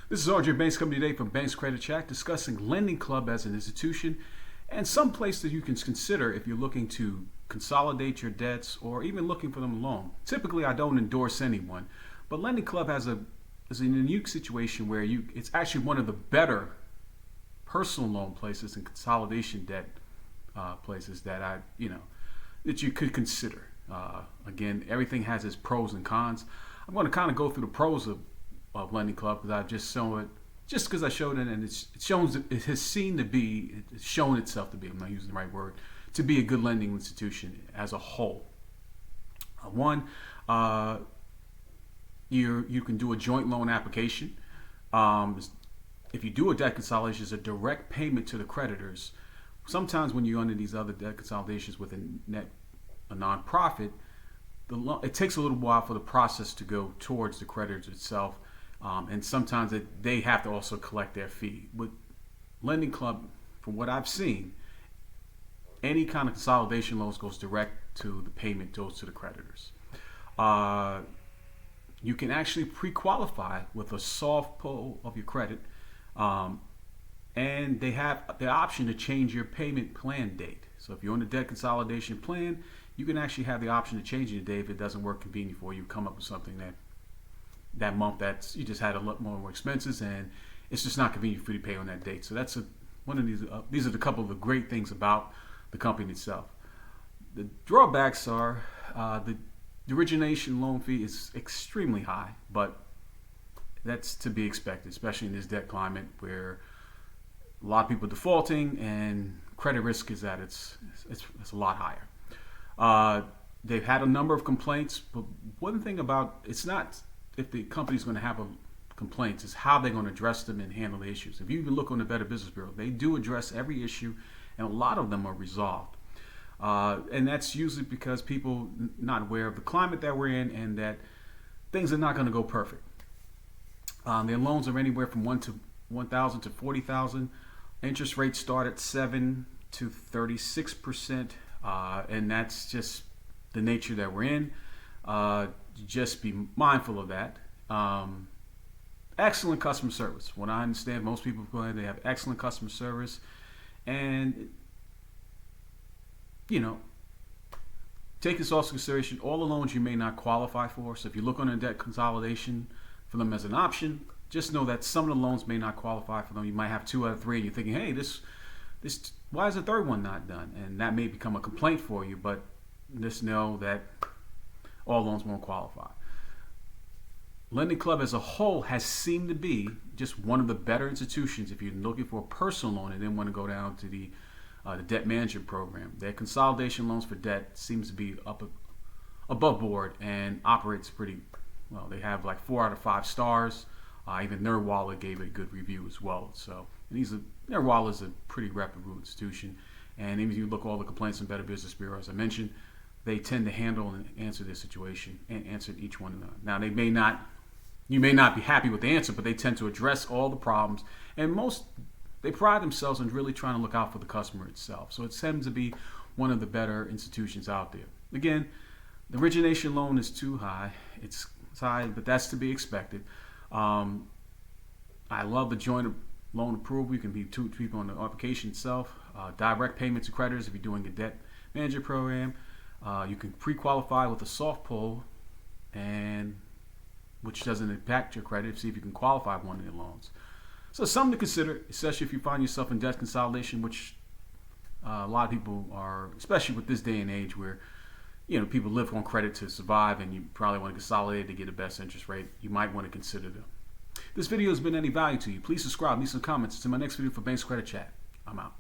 This is RJ Banks coming today from Banks Credit Chat, discussing Lending Club as an institution and some place that you can consider if you're looking to consolidate your debts or even looking for them alone. Typically, I don't endorse anyone, but Lending Club is a unique situation where it's actually one of the better personal loan places and consolidation debt places that that you could consider. Again, everything has its pros and cons. I'm going to kind of go through the pros of Lending Club because I've just shown it, just because I showed it, and it has shown itself to be, I'm not using the right word, to be a good lending institution as a whole. One, you can do a joint loan application. If you do a debt consolidation, it's a direct payment to the creditors. Sometimes when you're under these other debt consolidations with a nonprofit, it takes a little while for the process to go towards the creditors itself. And sometimes they have to also collect their fee. With Lending Club, from what I've seen, any kind of consolidation loans goes direct to the payment, goes to the creditors. You can actually pre-qualify with a soft pull of your credit, and they have the option to change your payment plan date. So if you're on the debt consolidation plan, you can actually have the option to change your date if it doesn't work convenient for you. Come up with something that month that you just had a lot more expenses and it's just not convenient for you to pay on that date. So that's one of these are the couple of the great things about the company itself. The drawbacks are the origination loan fee is extremely high, but that's to be expected, especially in this debt climate where a lot of people are defaulting and credit risk is at it's a lot higher. They've had a number of complaints, but one thing about it's not if the company's going to have complaints, is how they're going to address them and handle the issues. If you even look on the Better Business Bureau, they do address every issue, and a lot of them are resolved. And that's usually because people not aware of the climate that we're in and that things are not going to go perfect. Their loans are anywhere from $1,000 to $40,000. Interest rates start at 7 to 36%, and that's just the nature that we're in. Just be mindful of that. Excellent customer service. What I understand, most people go ahead, they have excellent customer service, and take this also into consideration. All the loans you may not qualify for. So if you look on a debt consolidation for them as an option, just know that some of the loans may not qualify for them. You might have 2 out of 3, and you're thinking, hey, this, why is the third one not done? And that may become a complaint for you. But just know that all loans won't qualify. Lending Club as a whole has seemed to be just one of the better institutions if you're looking for a personal loan and then want to go down to the debt management program. Their consolidation loans for debt seems to be above board and operates pretty well. They have like 4 out of 5 stars. Even NerdWallet gave it a good review as well. So NerdWallet is a pretty reputable institution. And even if you look at all the complaints in Better Business Bureau, as I mentioned, they tend to handle and answer this situation and answer each one of them. Now, you may not be happy with the answer, but they tend to address all the problems. And they pride themselves on really trying to look out for the customer itself. So it tends to be one of the better institutions out there. Again, the origination loan is too high. It's high, but that's to be expected. I love the joint loan approval. You can be 2 people on the application itself. Direct payment to creditors if you're doing a debt manager program. You can pre-qualify with a soft pull, which doesn't impact your credit. See if you can qualify for one of your loans. So something to consider, especially if you find yourself in debt consolidation, which a lot of people are, especially with this day and age where people live on credit to survive, and you probably want to consolidate to get the best interest rate. You might want to consider them. If this video has been any value to you, please subscribe, leave some comments. To my next video for Banks Credit Chat. I'm out.